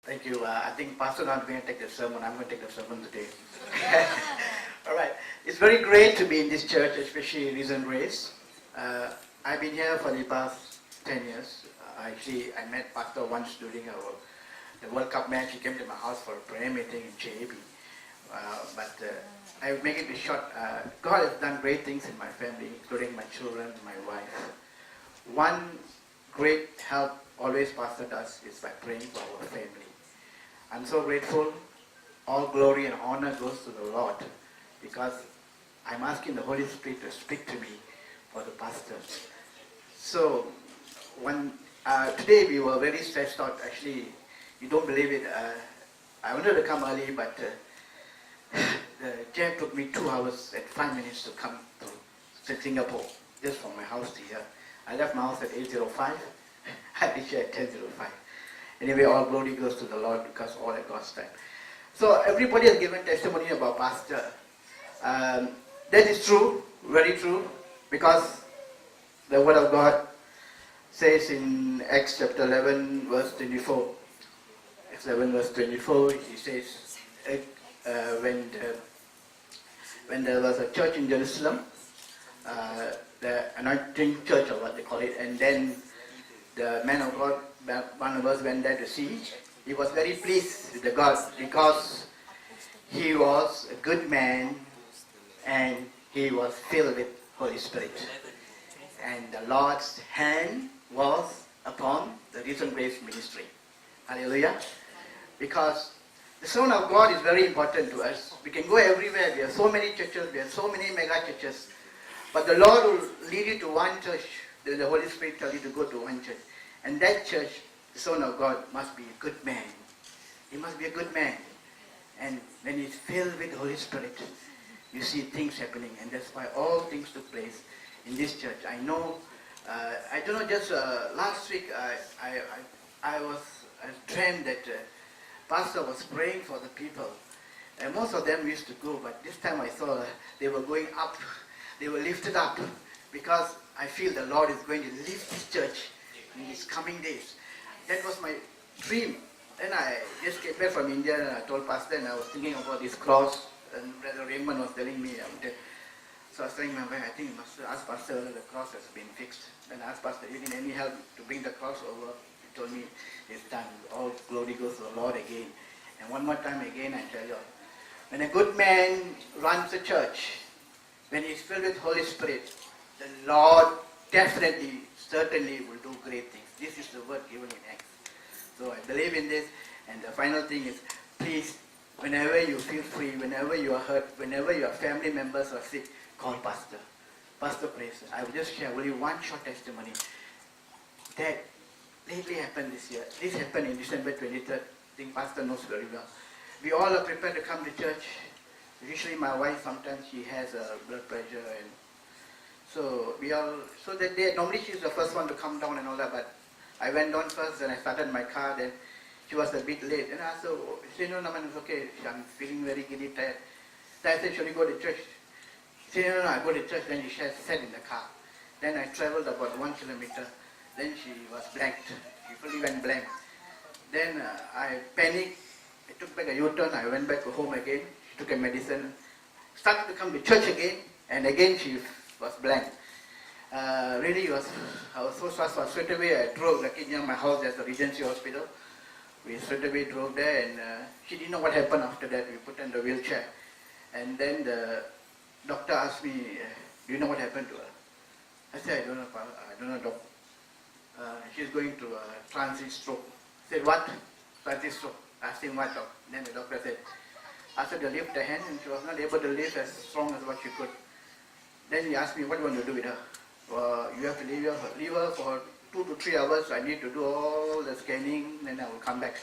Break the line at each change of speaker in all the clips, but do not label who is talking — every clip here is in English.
Thank you. I think Pastor not going to take the sermon. I'm going to take the sermon today. All right. It's very great to be in this church, especially Risen Grace. I've been here for the past 10 years. I met Pastor once during the World Cup match. He came to my house for a prayer meeting in JAB. But I will make it short. God has done great things in my family, including my children, my wife. One great help always Pastor does is by praying for our family. I'm so grateful. All glory and honor goes to the Lord because I'm asking the Holy Spirit to speak to me for the pastors. So today we were very stressed out. Actually, you don't believe it. I wanted to come early, but the cab took me 2 hours and 5 minutes to come to Singapore, just from my house to here. I left my house at 8:05. I reached here at 10:05. Anyway, all glory goes to the Lord because all at God's time. So everybody has given testimony about Pastor. That is true, very true, because the Word of God says in Acts chapter 11, verse 24. Acts 11, verse 24, he says, when there was a church in Jerusalem, the anointing church or what they call it, and then the man of God, Barnabas, went there to see. He was very pleased with the God because he was a good man and he was filled with Holy Spirit. And the Lord's hand was upon the Risen Grace ministry. Hallelujah. Because the Son of God is very important to us. We can go everywhere. We have so many churches. We have so many mega churches. But the Lord will lead you to one church. Then the Holy Spirit tells you to go to one church. And that church, the Son of God, must be a good man. He must be a good man. And when he's filled with the Holy Spirit, you see things happening. And that's why all things took place in this church. I know, I don't know, just last week I dreamed that Pastor was praying for the people. And most of them used to go, but this time I saw they were going up. They were lifted up because I feel the Lord is going to lift this church in these coming days. That was my dream. Then I just came back from India and I told Pastor, and I was thinking about this cross, and Brother Raymond was telling me, so I was telling my wife, I think you must ask Pastor whether the cross has been fixed. Then I asked Pastor, do you need any help to bring the cross over? He told me, it's done. All glory goes to the Lord again. And one more time again, I tell you, when a good man runs a church, when he's filled with Holy Spirit, the Lord definitely, certainly will do great things. This is the word given in Acts. So I believe in this. And the final thing is, please, whenever you feel free, whenever you are hurt, whenever your family members are sick, call Pastor. Pastor prays. I will just share only one short testimony. That lately happened this year. This happened in December 23rd. I think Pastor knows very well. We all are prepared to come to church. Usually my wife, sometimes she has a blood pressure, and so that day, normally she's the first one to come down and all that, but I went down first and I started my car, then she was a bit late. And I said, she said, no, man, it's okay, I'm feeling very giddy, tired. So I said, should we go to church? She said, no, I go to church. Then she sat in the car. Then I traveled about 1 kilometer. Then she was blanked. She fully went blank. Then I panicked. I took back a U-turn. I went back home again. She took a medicine. Started to come to church again. And again she was blank. Really, I was so stressed. Straight away I drove, like near my house there's a Regency Hospital. We straight away drove there, and she didn't know what happened after that. We put her in the wheelchair. And then the doctor asked me, do you know what happened to her? I said, I don't know, doc. She's going through a transit stroke. I said, what? Transit stroke. I asked him what, doc? Then the doctor said, I said to lift the hand, and she was not able to lift as strong as what she could. Then he asked me, what do you want to do with her? You have to leave her for 2 to 3 hours. I need to do all the scanning, then I will come back.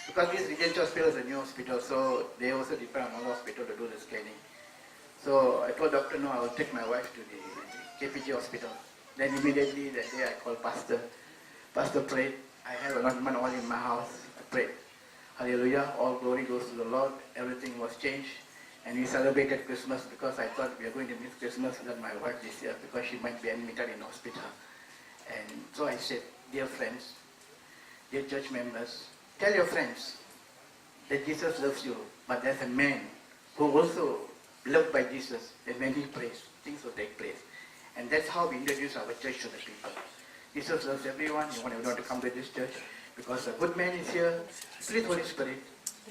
Because this Regency Hospital is a new hospital, so they also depend on another hospital to do the scanning. So I told doctor, no, I will take my wife to the KPG hospital. Then immediately that day I called Pastor. Pastor prayed. I have anointment oil in my house. I prayed. Hallelujah. All glory goes to the Lord. Everything was changed. And we celebrated Christmas because I thought we are going to miss Christmas with my wife this year because she might be admitted in hospital. And so I said, dear friends, dear church members, Tell your friends that Jesus loves you, but there's a man who also loved by Jesus, and when he prays, things will take place. And that's how we introduce our church to the people. Jesus loves everyone. You want everyone to come to this church because a good man is here, filled with Holy Spirit,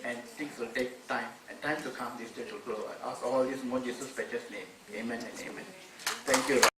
and things will take time. And time to come, this church will grow. I ask all this in Jesus' precious name. Amen and amen. Thank you.